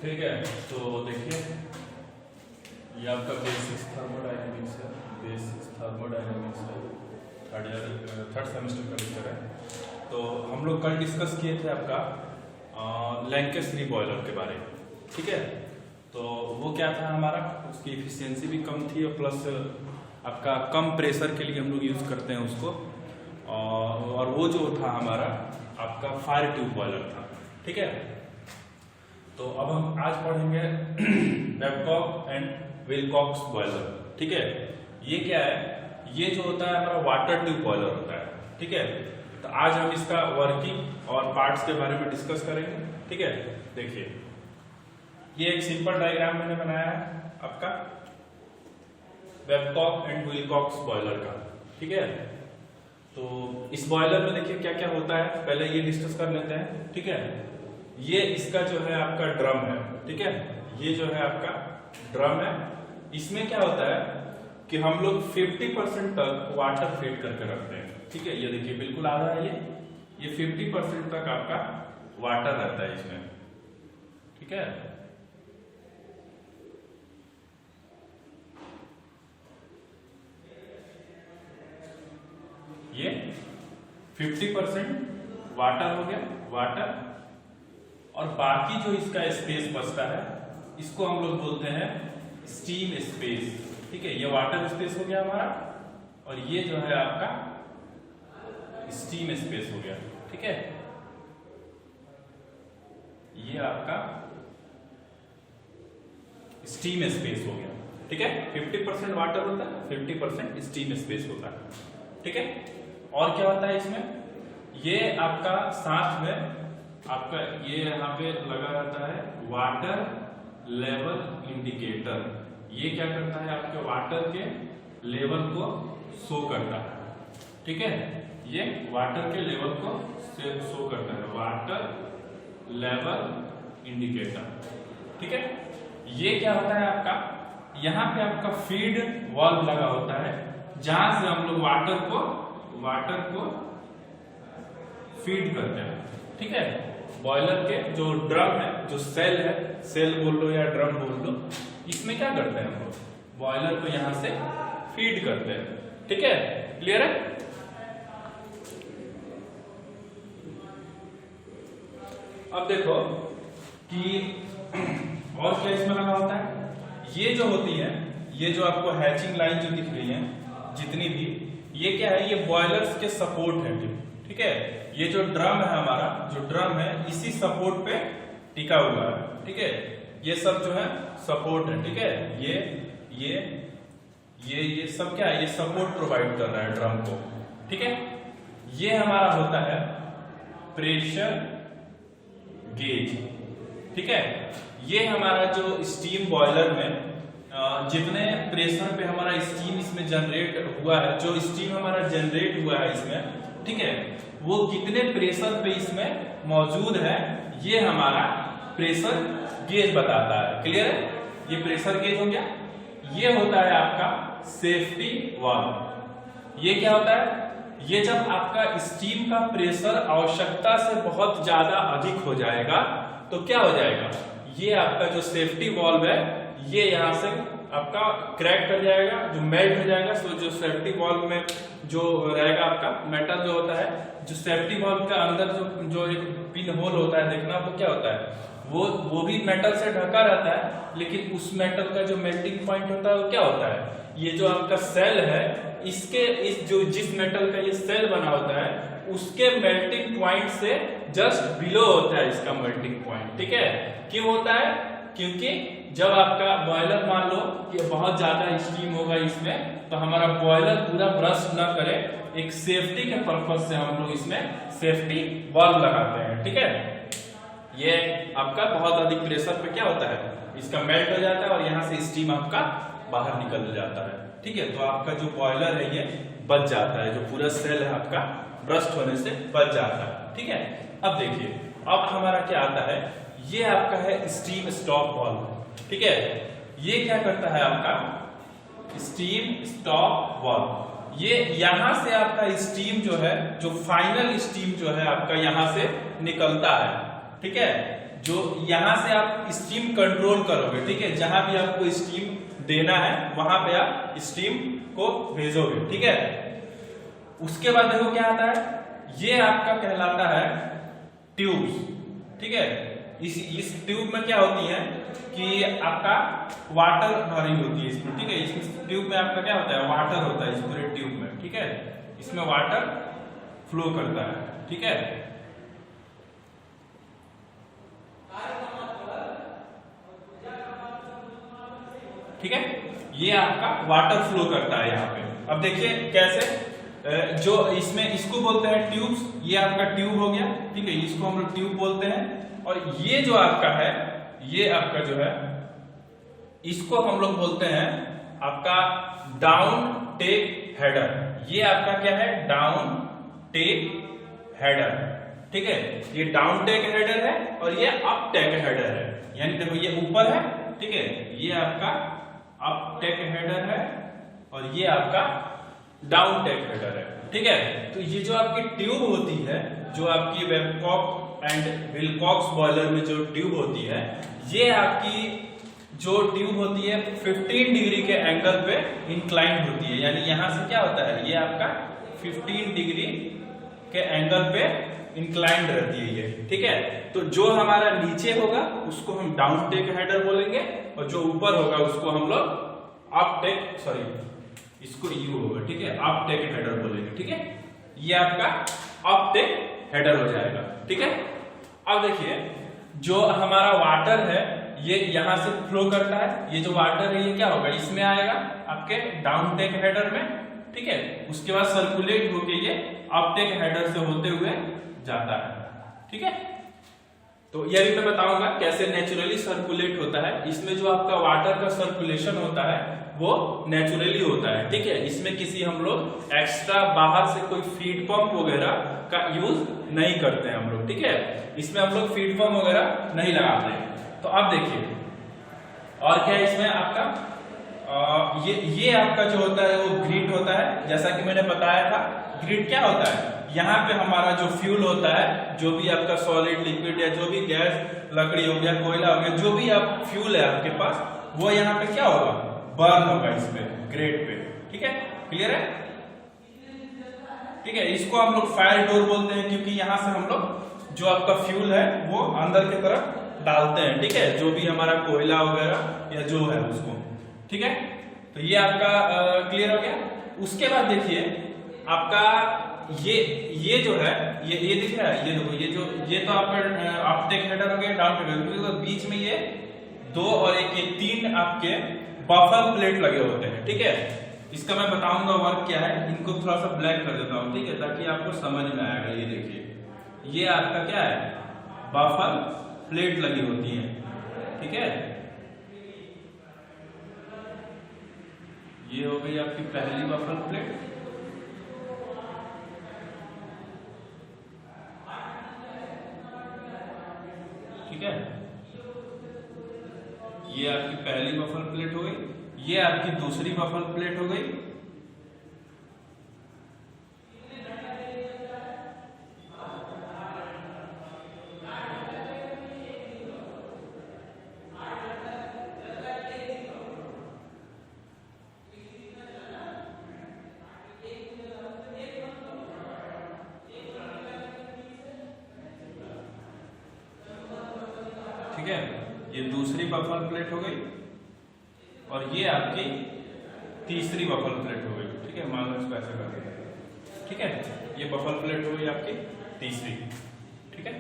ठीक है, तो देखिए ये आपका बेसिक्स थर्मोडायनेमिक्स है, थर्ड सेमेस्टर का लेक्चर है। तो हम लोग कल डिस्कस किए थे आपका लैंकेस्टरी बॉयलर के बारे में, ठीक है। तो वो क्या था हमारा, उसकी इफिशियंसी भी कम थी और प्लस आपका कम प्रेशर के लिए हम लोग यूज करते हैं उसको, और वो जो था हमारा आपका फायर ट्यूब बॉयलर था, ठीक है। तो अब हम आज पढ़ेंगे बैबकॉक एंड विलकॉक्स बॉयलर, ठीक है। ये क्या है, ये जो होता है हमारा वाटर ट्यूब बॉयलर होता है, ठीक है। तो आज हम इसका वर्किंग और पार्ट्स के बारे में डिस्कस करेंगे, ठीक है। देखिए ये एक सिंपल डायग्राम मैंने बनाया है आपका बैबकॉक एंड विलकॉक्स बॉयलर का, ठीक है। तो इस बॉयलर में देखिए क्या क्या होता है, पहले ये डिस्कस कर लेते हैं, ठीक है। ये इसका जो है आपका ड्रम है, ठीक है। ये जो है आपका ड्रम है, इसमें क्या होता है कि हम लोग 50% तक वाटर फीड करके रखते हैं, ठीक है। ये देखिए बिल्कुल आधा है ये 50% तक आपका वाटर रहता है इसमें, ठीक है। ये 50% वाटर हो गया, वाटर, और बाकी जो इसका स्पेस बचता है इसको हम लोग बोलते हैं स्टीम स्पेस, ठीक है। ये वाटर स्पेस हो गया हमारा, और ये जो है आपका स्टीम स्पेस हो गया, ठीक है। ये आपका स्टीम स्पेस हो गया, ठीक है। 50% वाटर होता है, 50% स्टीम स्पेस होता है, ठीक है। और क्या होता है इसमें, ये आपका साथ में आपका ये यहाँ पे लगा रहता है वाटर लेवल इंडिकेटर। ये क्या करता है, आपके वाटर के लेवल को शो करता है, ठीक है। ये वाटर के लेवल को शो करता है, वाटर लेवल इंडिकेटर, ठीक है। ये क्या होता है आपका, यहाँ पे आपका फीड वाल्व लगा होता है, जहां से हम लोग वाटर को फीड करते हैं, ठीक है। बॉयलर के जो ड्रम है, जो सेल बोल लो या ड्रम बोल लो, इसमें क्या करते हैं हम लोग, बॉयलर को यहां से फीड करते हैं, ठीक है। क्लियर है। अब देखो कि और क्या इसमें लगा होता है, ये जो होती है, ये जो आपको हैचिंग लाइन जो दिख रही है जितनी भी, ये क्या है, ये बॉयलर्स के सपोर्ट है, ठीक है। ये जो ड्रम है हमारा, जो ड्रम है इसी सपोर्ट पे टिका हुआ है, ठीक है। ये सब जो है सपोर्ट है, ठीक है। ये सब क्या है, ये सपोर्ट प्रोवाइड कर रहा है ड्रम को, ठीक है। ये हमारा होता है प्रेशर गेज, ठीक है। ये हमारा जो स्टीम बॉयलर में जितने प्रेशर पे हमारा स्टीम इसमें जनरेट हुआ है, जो स्टीम हमारा जनरेट हुआ है इसमें, ठीक है, वो कितने प्रेशर पे इसमें मौजूद है, ये हमारा प्रेशर गेज बताता है। क्लियर है। ये प्रेशर गेज हो गया। ये होता है आपका सेफ्टी वाल्व। ये क्या होता है, ये जब आपका स्टीम का प्रेशर आवश्यकता से बहुत ज्यादा अधिक हो जाएगा तो क्या हो जाएगा, ये आपका जो सेफ्टी वाल्व है ये यहां से आपका क्रैक कर जाएगा, जो मेल्ट हो जाएगा। तो जो सेफ्टी वाल्व में जो रहेगा आपका मेटल जो होता है, जो सेफ्टी वाल्व के अंदर जो एक पिन होल होता है, देखना वो क्या होता है, वो भी मेटल से ढका रहता है, लेकिन उस मेटल का जो मेल्टिंग पॉइंट होता है वो क्या होता है, ये जो आपका सेल है, इसके जिस मेटल का ये सेल बना होता है उसके मेल्टिंग पॉइंट से जस्ट बिलो होता है इसका मेल्टिंग पॉइंट, ठीक है। क्यों होता है, क्योंकि जब आपका बॉयलर मान लो कि बहुत ज्यादा स्टीम होगा इसमें, तो हमारा बॉयलर पूरा ब्रस्ट ना करे, एक सेफ्टी के पर्पज से हम लोग इसमें सेफ्टी वाल्व लगाते हैं, ठीक है। ये आपका बहुत अधिक प्रेशर पे क्या होता है, इसका मेल्ट हो जाता है और यहाँ से स्टीम आपका बाहर निकल जाता है, ठीक है। तो आपका जो बॉयलर है ये बच जाता है, जो पूरा सेल है आपका ब्रस्ट होने से बच जाता है, ठीक है। अब देखिए, अब हमारा क्या आता है, ये आपका है स्टीम स्टॉप वाल्व, ठीक है। ये क्या करता है आपका स्टीम स्टॉप वाल्व, ये यहां से आपका स्टीम जो है, जो फाइनल स्टीम जो है आपका यहां से निकलता है, ठीक है। जो यहां से आप स्टीम कंट्रोल करोगे, ठीक है, जहां भी आपको स्टीम देना है वहां पे आप स्टीम को भेजोगे, ठीक है। उसके बाद देखो क्या आता है, ये आपका कहलाता है ट्यूब्स, ठीक है। इस ट्यूब में क्या होती है कि आपका वाटर भरी होती है इसमें, ठीक है। इस ट्यूब में आपका क्या होता है, वाटर होता है इस पूरे ट्यूब में, ठीक है। इसमें वाटर फ्लो करता है, ठीक है। ठीक है, ये आपका वाटर फ्लो करता है यहाँ पे। अब देखिए कैसे, जो इसमें इसको बोलते हैं ट्यूब्स, ये आपका ट्यूब हो गया, ठीक है, इसको हम लोग ट्यूब बोलते हैं। और ये जो आपका है, ये आपका जो है, इसको हम लोग बोलते हैं आपका डाउन टेक हेडर। ये आपका क्या है, डाउन टेक हेडर, ठीक है। ये डाउन टेक हेडर है और ये अप टेक हेडर है, यानी देखो ये ऊपर है, ठीक है, ये आपका अप टेक हेडर है और ये आपका डाउन टेक हेडर है, ठीक है। तो ये जो आपकी ट्यूब होती है, जो आपकी बेबकॉक एंड विल्कॉक्स बॉयलर में जो ट्यूब होती है, ये आपकी जो ट्यूब होती है 15 डिग्री के एंगल पे इंक्लाइंड होती है, यानी यहां से क्या होता है, ये आपका 15 डिग्री के एंगल पे इंक्लाइंड रहती है ये, ठीक है। तो जो हमारा नीचे होगा उसको हम डाउन टेक हेडर बोलेंगे और जो ऊपर होगा उसको हम लोग अप टेक, सॉरी इसको यू होगा, ठीक है, अप टेक हेडर बोलेंगे, ठीक है। ये आपका अप टेक हेडर हो जाएगा, ठीक है। अब देखिए जो हमारा वाटर है ये यहां से फ्लो करता है, ये जो वाटर है ये क्या होगा, इसमें आएगा आपके डाउन टेक हेडर में, ठीक है। उसके बाद सर्कुलेट होके ये अप टेक हेडर से होते हुए जाता है, ठीक है। तो ये भी मैं बताऊंगा कैसे नेचुरली सर्कुलेट होता है। इसमें जो आपका वाटर का सर्कुलेशन होता है वो नेचुरली होता है, ठीक है। इसमें किसी हम लोग एक्स्ट्रा बाहर से कोई फीड पंप वगैरह का यूज नहीं करते हैं हम लोग, ठीक है। इसमें हम लोग फीड पंप वगैरह नहीं लगाते हैं। तो अब देखिए और क्या है इसमें आपका, ये आपका जो होता है वो ग्रिड होता है, जैसा कि मैंने बताया था। ग्रिड क्या होता है, यहाँ पे हमारा जो फ्यूल होता है, जो भी आपका सॉलिड लिक्विड या जो भी गैस, लकड़ी हो गया, कोयला हो गया, जो भी आप फ्यूल है आपके पास, वो यहाँ पे क्या होगा, बर्न होगा इस पे, ग्रेड पे, ठीक है। क्लियर है, ठीक है। इसको हम लोग फायर डोर बोलते हैं क्योंकि यहाँ से हम लोग जो आपका फ्यूल है वो अंदर की तरफ डालते हैं, ठीक है, जो भी हमारा कोयला वगैरह या जो है उसको, ठीक है। तो ये आपका क्लियर हो गया। उसके बाद देखिए आपका ये जो है, ये दिख रहा है, ये देखो, ये तो आपका अप टेक हेडर हो गया, डाउन टेक हेडर, क्योंकि बीच में ये 2 और 1 ये 3 आपके बफर प्लेट लगे होते हैं, ठीक है। इसका मैं बताऊंगा वर्क क्या है। इनको थोड़ा सा ब्लैक कर देता हूं, ठीक है, ताकि आपको समझ में आएगा। ये देखिए ये आपका क्या है, बफर प्लेट लगी होती है, ठीक है। ये हो गई आपकी पहली बफर प्लेट, ठीक है। ये आपकी पहली बफर प्लेट हो गई, ये आपकी दूसरी बफर प्लेट हो गई, ठीक है। ये दूसरी बफर प्लेट हो गई और ये आपकी तीसरी बफर प्लेट हो गई, ठीक है। मान लो इसको ऐसे कर देंगे, ठीक है। ये बफर प्लेट हो गई आपकी तीसरी, ठीक है।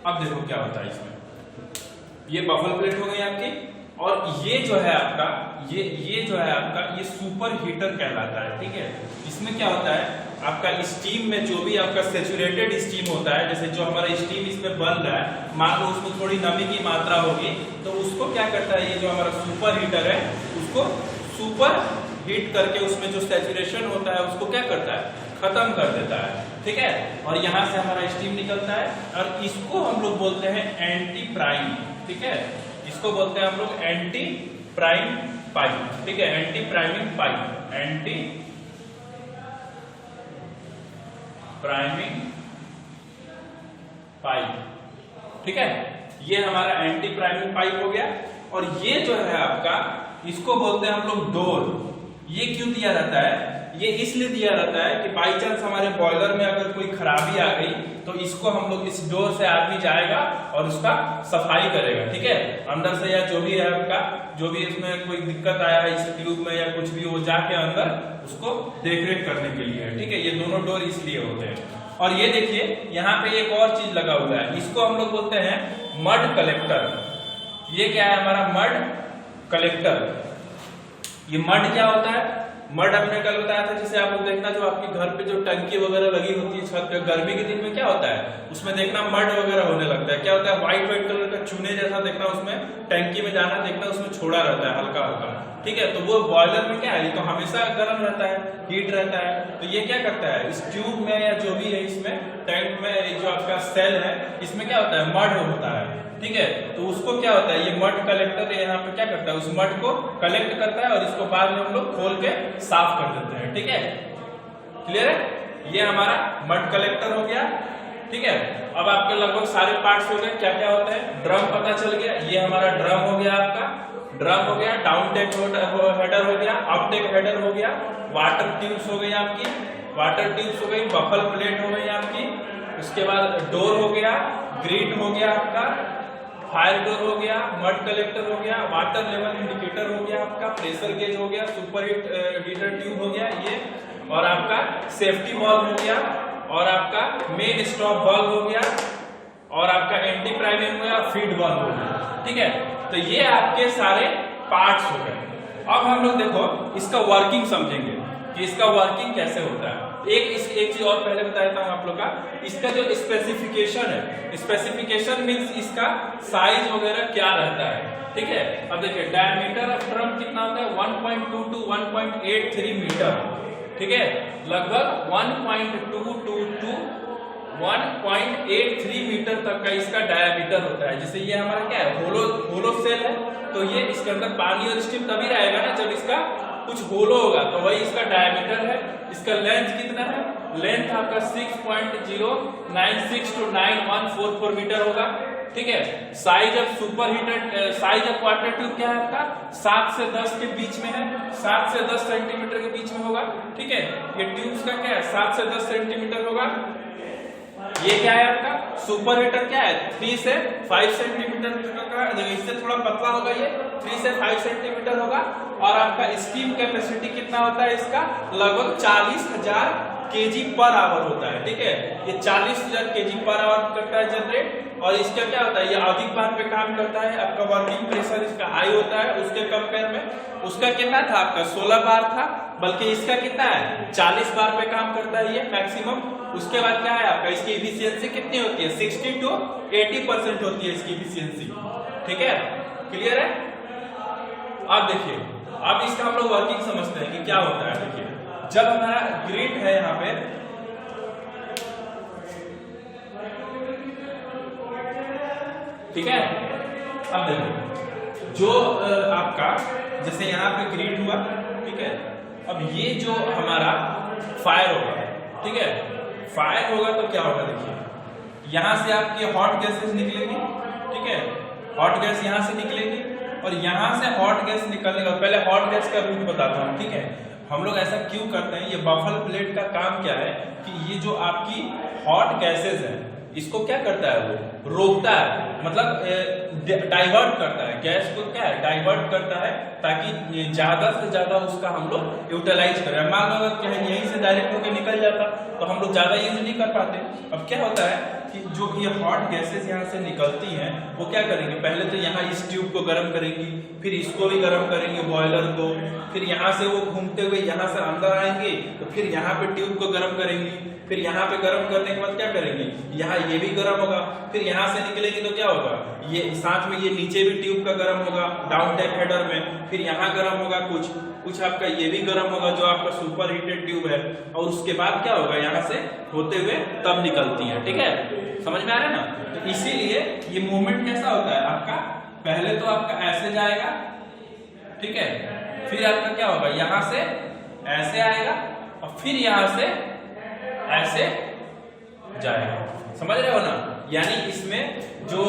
अब देखो क्या होता है इसमें, ये बफर प्लेट हो गई आपकी, और ये जो है आपका, ये जो है आपका, ये सुपर हीटर कहलाता है, ठीक है। इसमें क्या होता है, आपका स्टीम में जो भी आपका सैचुरेटेड स्टीम होता है, जैसे जो हमारा स्टीम इसमें बन रहा है, मान लो उसमें थोड़ी नमी की मात्रा होगी, तो उसको क्या करता है, ये जो हमारा सुपर हीटर है उसको सुपर हीट करके उसमें जो सैचुरेशन होता है उसको क्या करता है, खत्म कर देता है, ठीक है। और यहाँ से हमारा स्टीम निकलता है, और इसको हम लोग बोलते हैं एंटी प्राइम, ठीक है। इसको बोलते हैं हम लोग एंटी प्राइम पाइप, ठीक है, anti priming pipe, anti priming pipe. ठीक है, ये हमारा एंटी प्राइमिंग पाइप हो गया। और ये जो है आपका, इसको बोलते हैं हम लोग डोर। ये क्यों दिया जाता है? ये इसलिए दिया जाता है कि बाई चांस हमारे बॉयलर में अगर कोई खराबी आ गई तो इसको हम लोग इस डोर से आदमी जाएगा और उसका सफाई करेगा। ठीक है, अंदर से या जो भी है आपका, जो भी इसमें कोई दिक्कत आया है इस ट्यूब में या कुछ भी, वो जाके अंदर उसको देखरेख करने के लिए है। ठीक है, ये दोनों डोर इसलिए होते हैं। और ये देखिए यहाँ पे एक और चीज लगा हुआ है, इसको हम लोग बोलते हैं मड कलेक्टर। ये क्या है हमारा? Mud collector. ये मड क्या होता है? मड हमने कल बताया था, जिसे आप लोग देखना जो आपके घर पे जो टंकी वगैरह लगी होती है छत पे, गर्मी के दिन में क्या होता है उसमें देखना मड वगैरह होने लगता है। क्या होता है? व्हाइट व्हाइट कलर का चूने जैसा देखना, उसमें टंकी में जाना देखना, उसमें छोड़ा रहता है हल्का हल्का। ठीक है, तो वो बॉयलर में क्या है, ये तो हमेशा गर्म रहता है, हीट रहता है। तो ये क्या करता है, इस ट्यूब में या जो भी है इसमें टैंक में जो आपका सेल है, इसमें क्या होता है? मड होता है। ठीक है, तो उसको क्या होता है, ये मड कलेक्टर यहाँ पे क्या करता है, उस मड को कलेक्ट करता है और इसको बाद में हम लोग खोल के साफ कर देते हैं। ठीक है, क्लियर है? ये हमारा मड कलेक्टर हो गया। ठीक है, अब आपके लगभग सारे पार्ट्स हो गए। क्या क्या होते हैं? ड्रम पता चल गया, ये हमारा ड्रम हो गया, आपका ड्रम हो गया। डाउन टेक हेडर हो गया, अप टेक हेडर हो गया। वाटर ट्यूब्स हो गई आपकी, वाटर ट्यूब्स हो गई, बफल प्लेट हो गई आपकी। उसके बाद डोर हो गया, ग्रिट हो गया आपका, फायर डोर हो गया, मड कलेक्टर हो गया, वाटर लेवल इंडिकेटर हो गया आपका, प्रेशर गेज हो गया, सुपर हीटर ट्यूब हो गया ये, और आपका सेफ्टी वॉल्व हो गया, और आपका मेन स्टॉप वॉल्व हो गया, और आपका एंटी प्राइमिंग हो गया, फीड वॉल्व हो गया। ठीक है, तो ये आपके सारे पार्ट्स हो गए। अब हम लोग देखो इसका वर्किंग समझेंगे कि इसका वर्किंग कैसे होता है। एक चीज और पहले बताया था आप लोग का, इसका जो स्पेसिफिकेशन है, स्पेसिफिकेशन मींस इसका साइज वगैरह क्या रहता है। ठीक है, अब देखिए डायमीटर ऑफ ड्रम कितना होता है? 1.2 to 1.83 मीटर। ठीक है, लगभग 1.2 to 1.83 मीटर तक का इसका डायमीटर होता है। जैसे ये हमारा क्या है, होलो सेल है, तो ये इसके अंदर पानी और स्टीम तभी रहेगा ना जब इसका कुछ होलो होगा, तो वही इसका डायमीटर है। इसका लेंथ कितना है? लेंथ आपका 6.096 to 9144 मीटर होगा। ठीक है, size of super heater, size of water tube क्या है आपका? 7 से 10 के बीच में है, 7 से 10 सेंटीमीटर के बीच में होगा। ठीक है, ये ट्यूब्स का क्या है? 7 से 10 सेंटीमीटर होगा। ये क्या है आपका? सुपर हीटर क्या है? 3 से 5 सेंटीमीटर का, इससे थोड़ा पतला होगा, ये 3 से 5 सेंटीमीटर होगा। और आपका स्टीम कैपेसिटी कितना होता है इसका? लगभग 40,000 केजी पर आवर होता है। ठीक है, ये 40,000 केजी पर आवर करता है जनरेट। और इसका क्या होता है, ये अधिक बार पे काम करता है। आपका वर्किंग प्रेशर इसका हाई होता है उसके कंपेयर में। उसका कितना था आपका? 16 बार था, बल्कि इसका कितना है? 40 बार पे काम करता है ये मैक्सिमम। उसके बाद क्या है आपका, इसकी इफिशियंसी कितनी होती है? 60 to 80% होती है इसकी इफिशियंसी। ठीक है, क्लियर है? अब देखिए, अब इसका हम लोग वर्किंग समझते हैं कि क्या होता है। देखिए, जब हमारा ग्रिड है यहाँ पे, ठीक है, अब देखो जो आपका जैसे यहाँ पे ग्रिड हुआ, ठीक है, अब ये जो हमारा फायर होगा, ठीक है, फायर होगा तो क्या होगा? देखिए यहां से आपकी हॉट गैसेस निकलेगी। ठीक है, हॉट गैस यहां से निकलेगी और यहां से हॉट गैस निकलने का, पहले हॉट गैस का रूट बताता हूं। ठीक है, हम लोग ऐसा क्यों करते हैं? ये बफल प्लेट का काम क्या है कि ये जो आपकी हॉट गैसेस है इसको क्या करता है, वो रोकता है, मतलब डाइवर्ट करता है। गैस को क्या है, डाइवर्ट करता है ताकि ज्यादा से ज्यादा उसका हम लोग यूटिलाइज करें। मान लो अगर यहीं से डायरेक्ट होकर निकल जाता तो हम लोग ज्यादा यूज नहीं कर पाते। अब क्या होता है कि जो ये हॉट गैसेस यहाँ से निकलती हैं वो क्या करेंगे, पहले तो यहाँ इस ट्यूब को गर्म करेंगी, फिर इसको भी गर्म करेंगे बॉयलर को, फिर यहाँ से वो घूमते हुए यहाँ से अंदर आएंगे तो फिर यहाँ पे ट्यूब को गर्म करेंगी, फिर यहाँ पे गर्म करने के बाद क्या करेंगे, यहाँ ये भी गर्म होगा, फिर यहाँ से निकलेंगे तो क्या होगा, ये साथ में ये नीचे भी ट्यूब का गर्म होगा डाउन टैक हेडर में, फिर यहाँ गर्म होगा, कुछ आपका ये भी गर्म होगा जो आपका सुपर हीटेड ट्यूब है, और उसके बाद क्या होगा, यहाँ से होते हुए तब निकलती है। ठीक है, समझ में आ रहा है ना? तो इसीलिए ये मूवमेंट कैसा होता है आपका, पहले तो आपका ऐसे जाएगा, ठीक है, फिर आपका क्या होगा, यहाँ से ऐसे आएगा और फिर यहाँ से ऐसे जाएगा। समझ रहे हो ना? यानी इसमें जो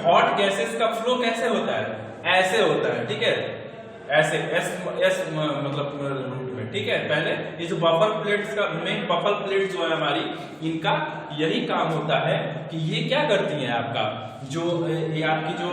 हॉट गैसेस का फ्लो कैसे होता है, ऐसे होता है, ठीक है, ऐसे एस मतलब रूट में, ठीक है। पहले ये जो बफर प्लेट्स का मेन बफर प्लेट जो है हमारी, इनका यही काम होता है कि ये क्या करती हैं, आपका जो ये आपकी जो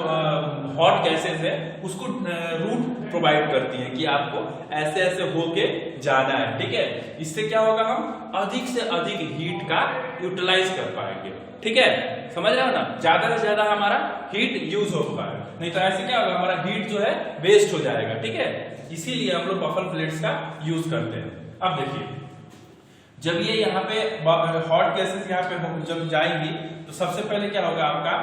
हॉट गैसेस है उसको रूट प्रोवाइड करती हैं कि आपको ऐसे ऐसे होके जाना है, ठीक है। इससे क्या होगा, हम अधिक से अधिक हीट का यूटिलाइज कर पाएंगे, ठीक है, समझ रहे हो ना, ज्यादा से ज्यादा हमारा हीट यूज हो पाएगा, नहीं तो ऐसे क्या होगा, हमारा हीट जो है वेस्ट हो जाएगा, ठीक है। इसीलिए हम लोग बफर प्लेट्स का यूज करते हैं। अब देखिए, जब ये यहाँ पे हॉट गैसेस यहाँ पे जब जाएंगी तो सबसे पहले क्या होगा, आपका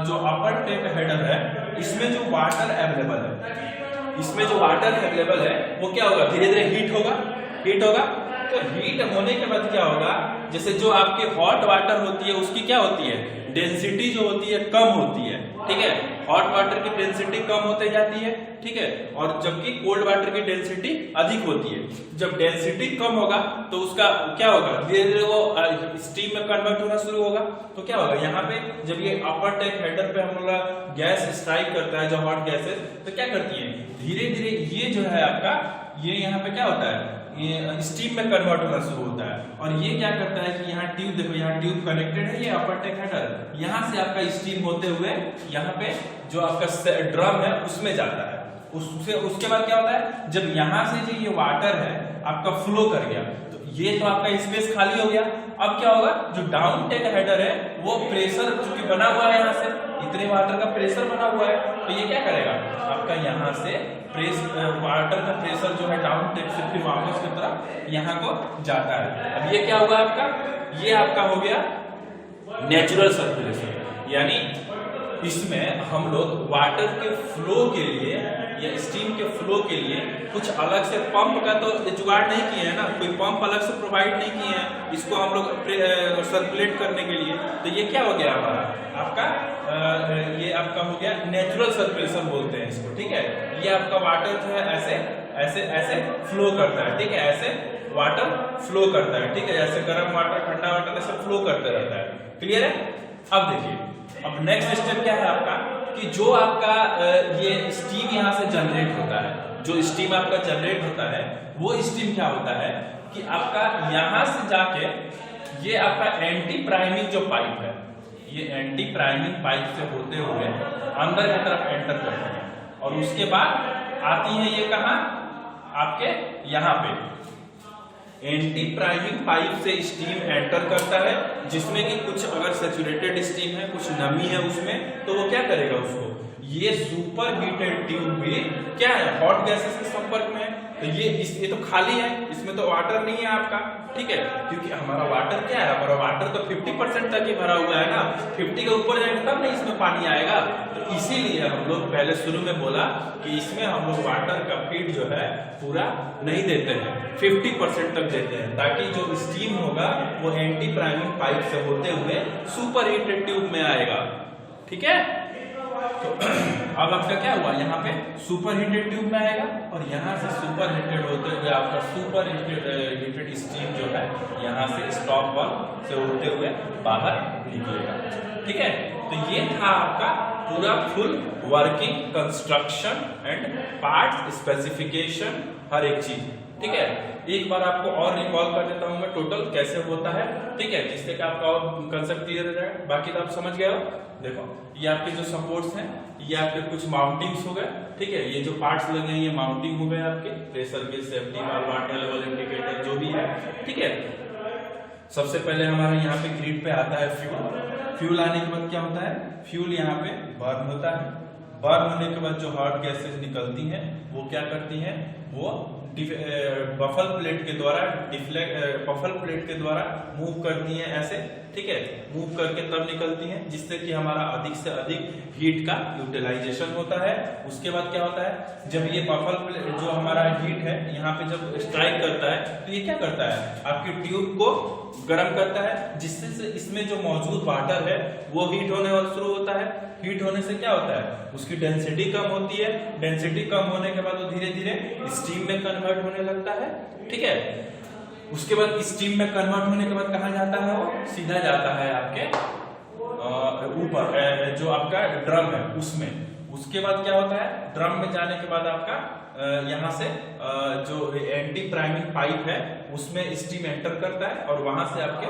जो अपर टेक हेडर है, इसमें जो वाटर अवेलेबल है, इसमें जो वाटर अवेलेबल है वो क्या होगा, धीरे धीरे हीट होगा। तो हीट होने के बाद क्या होगा, जैसे जो आपकी हॉट वाटर होती है उसकी क्या होती है, डेंसिटी जो होती है कम होती है, ठीक है। हॉट वाटर की डेंसिटी कम होते जाती है, ठीक है, और जबकि कोल्ड वाटर की डेंसिटी अधिक होती है। जब डेंसिटी कम होगा तो उसका क्या होगा, धीरे धीरे वो स्टीम में कन्वर्ट होना शुरू होगा। तो क्या होगा, यहाँ पे जब ये अपर टेक हेडर पे हम लोग गैस स्ट्राइक करता है, जो हॉट गैसेस, तो क्या करती है, धीरे धीरे ये जो है आपका, ये यहाँ पे क्या होता है, ये स्टीम में कन्वर्ट होना शुरू होता है। और ये क्या करता है कि यहाँ ट्यूब, देखो यहाँ ट्यूब कनेक्टेड है, ये अपर टेक हेडर, यहाँ से आपका स्टीम होते हुए यहाँ पे जो आपका ड्रम है उसमें जाता है। उसके बाद क्या होता है, जब यहाँ से जो ये वाटर है आपका फ्लो कर गया, तो ये तो आपका स्पेस खाली हो गया। अब क्या होगा, जो डाउन टेक हेडर है वो प्रेशर चूंकि बना हुआ है, यहाँ से इतने वाटर का प्रेशर बना हुआ है, तो ये क्या करेगा, आपका यहाँ से वाटर का प्रेशर जो है डाउन टेक से फिर वापस की तरफ यहाँ को जाता है। अब ये क्या होगा, आपका ये आपका हो गया नेचुरल सर्कुलेशन, यानी इसमें हम लोग वाटर के फ्लो के लिए या स्टीम के फ्लो के लिए कुछ अलग से पंप का तो जुगाड़ नहीं किए हैं ना, कोई पंप अलग से प्रोवाइड नहीं किए हैं इसको हम लोग सर्कुलेट करने के लिए। तो ये क्या हो गया हमारा, आपका ये आपका हो गया नेचुरल सर्कुलेशन बोलते हैं इसको, ठीक है। ये आपका वाटर जो है ऐसे ऐसे ऐसे फ्लो करता है, ठीक है, ऐसे वाटर फ्लो करता है, ठीक है, जैसे गर्म वाटर ठंडा वाटर ऐसे फ्लो करते रहता है, क्लियर है। अब देखिए, अब नेक्स्ट स्टेप क्या है आपका, कि जो आपका ये स्टीम यहाँ से जनरेट होता है, जो स्टीम आपका जनरेट होता है, वो स्टीम क्या होता है कि आपका यहाँ से जाके ये आपका एंटी प्राइमिंग जो पाइप है, ये एंटी प्राइमिंग पाइप से होते हुए अंदर की तरफ एंटर करते हैं, और उसके बाद आती है ये कहाँ, आपके यहाँ पे एंटी प्राइमिंग पाइप से स्टीम एंटर करता है, जिसमें कि कुछ अगर सैचुरेटेड स्टीम है, कुछ नमी है उसमें, तो वो क्या करेगा, उसको ये सुपर हीटेड ट्यूब भी क्या है, हॉट गैसेस के संपर्क में है। तो ये तो खाली है, इसमें तो वाटर नहीं है आपका, ठीक है, क्योंकि हमारा वाटर क्या है, हमारा वाटर तो 50% तक ही भरा हुआ है ना, 50 के ऊपर जाएगा तब नहीं इसमें पानी आएगा। तो इसीलिए हम लोग पहले शुरू में बोला कि इसमें हम लोग वाटर का फीड जो है पूरा नहीं देते हैं, 50% तक देते हैं, ताकि जो स्टीम होगा वो एंटी प्राइमिंग पाइप से होते हुए सुपर हीटेड ट्यूब में आएगा, ठीक है। तो अब आपका क्या हुआ, यहाँ पे सुपर हीटेड ट्यूब में आएगा, और यहाँ से सुपर हीटेड होते हुए आपका सुपर हीटेड स्टीम जो है यहाँ से स्टॉप वाल्व से होते हुए बाहर निकलेगा, ठीक है। तो ये था आपका पूरा full working construction and part specification, हर एक चीज, ठीक है। एक बार आपको और रिकॉल कर देता हूं मैं टोटल कैसे होता है, ठीक है, जिससे कि आपका और कंसेप्ट क्लियर हो जाए। बाकी तो आप समझ गए हो। देखो, ये आपके जो सपोर्ट्स हैं, ये आपके कुछ माउंटिंग्स हो गए, ठीक है, ये जो पार्ट्स लगे हैं ये माउंटिंग हो गए आपके, pressure gauge, safety valve, water level indicator जो भी है, ठीक है। सबसे पहले हमारा यहाँ पे ग्रिड पे आता है फ्यूल आने के बाद क्या होता है, फ्यूल यहाँ पे बर्न होता है, बर्न होने के बाद जो हॉट गैसेस निकलती हैं वो क्या करती हैं, वो बफल प्लेट के द्वारा मूव करती हैं ऐसे, ठीक है, मूव करके तब निकलती हैं, जिससे कि हमारा अधिक से अधिक हीट का यूटिलाइजेशन होता है। उसके बाद क्या होता है, जब ये बफल प्लेट जो हमारा हीट है यहाँ पे जब स्ट्राइक करता है, तो ये क्या करता है, आपकी ट्यूब को गर्म करता है, जिससे इसमें जो मौजूद वाटर है वो हीट होने शुरू होता है। हीट होने से क्या होता है, उसकी डेंसिटी कम होती है, डेंसिटी कम होने के बाद वो धीरे धीरे स्टीम में कन्वर्ट होने लगता है, ठीक है। उसके बाद स्टीम में कन्वर्ट होने के बाद कहाँ जाता है, वो सीधा जाता है आपके ऊपर जो आपका ड्रम है उसमें, उसके बाद क्या होता है, ड्रम में जाने के बाद आपका यहाँ से जो एंटी प्राइमिंग पाइप है उसमें स्टीम एंटर करता है और वहां से आपके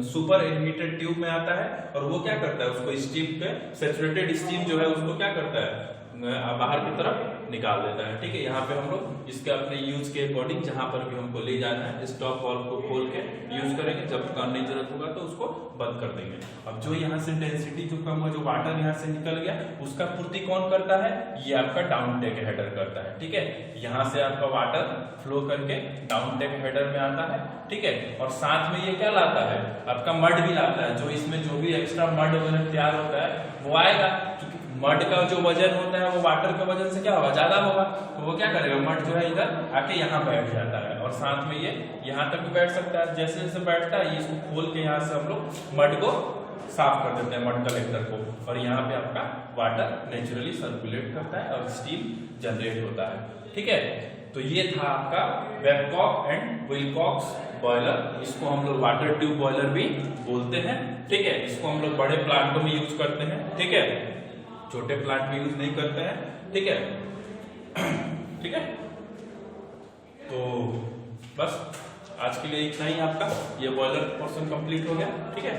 सुपर हीटेड ट्यूब में आता है और वो क्या करता है, उसको स्टीम पे सैचुरेटेड स्टीम जो है उसको क्या करता है, बाहर की तरफ निकाल देता है। ठीक है, यहाँ पे हम लोग इसके अपने यूज के अकॉर्डिंग जहां पर भी हमको ले जाना है स्टॉप वाल्व को खोल के यूज करेंगे, जब करने की जरूरत होगा तो उसको बंद कर देंगे। अब जो यहाँ से डेंसिटी जो कम हुआ, जो वाटर यहाँ से निकल गया, उसका पूर्ति कौन करता है, ये आपका डाउन टेक हेडर करता है। ठीक है, यहाँ से आपका वाटर फ्लो करके डाउन टेक हेडर में आता है। ठीक है, और साथ में ये क्या लाता है, आपका मड भी लाता है, जो इसमें जो भी एक्स्ट्रा मड वगैरह तैयार होता है वो आएगा, क्योंकि मड का जो वजन होता है वो वाटर के वजन से क्या होगा, ज्यादा होगा, तो वो क्या करेगा, मड जो है इधर आके यहाँ बैठ जाता है और साथ में ये यहाँ तक भी बैठ सकता है। जैसे जैसे बैठता है ये इसको खोल के यहाँ से हम लोग मड को साफ कर देते हैं, मड कलेक्टर को, और यहाँ पे आपका वाटर नेचुरली सर्कुलेट करता है और स्टीम जनरेट होता है। ठीक है, तो ये था आपका बेबकॉक एंड विलकॉक्स बॉयलर, इसको हम लोग वाटर ट्यूब बॉयलर भी बोलते हैं। ठीक है, इसको हम लोग बड़े प्लांटों में यूज करते हैं। ठीक है, छोटे प्लांट में यूज नहीं करते हैं। ठीक है, ठीक है, तो बस आज के लिए इतना ही, आपका ये बॉयलर पोर्शन कंप्लीट हो गया। ठीक है।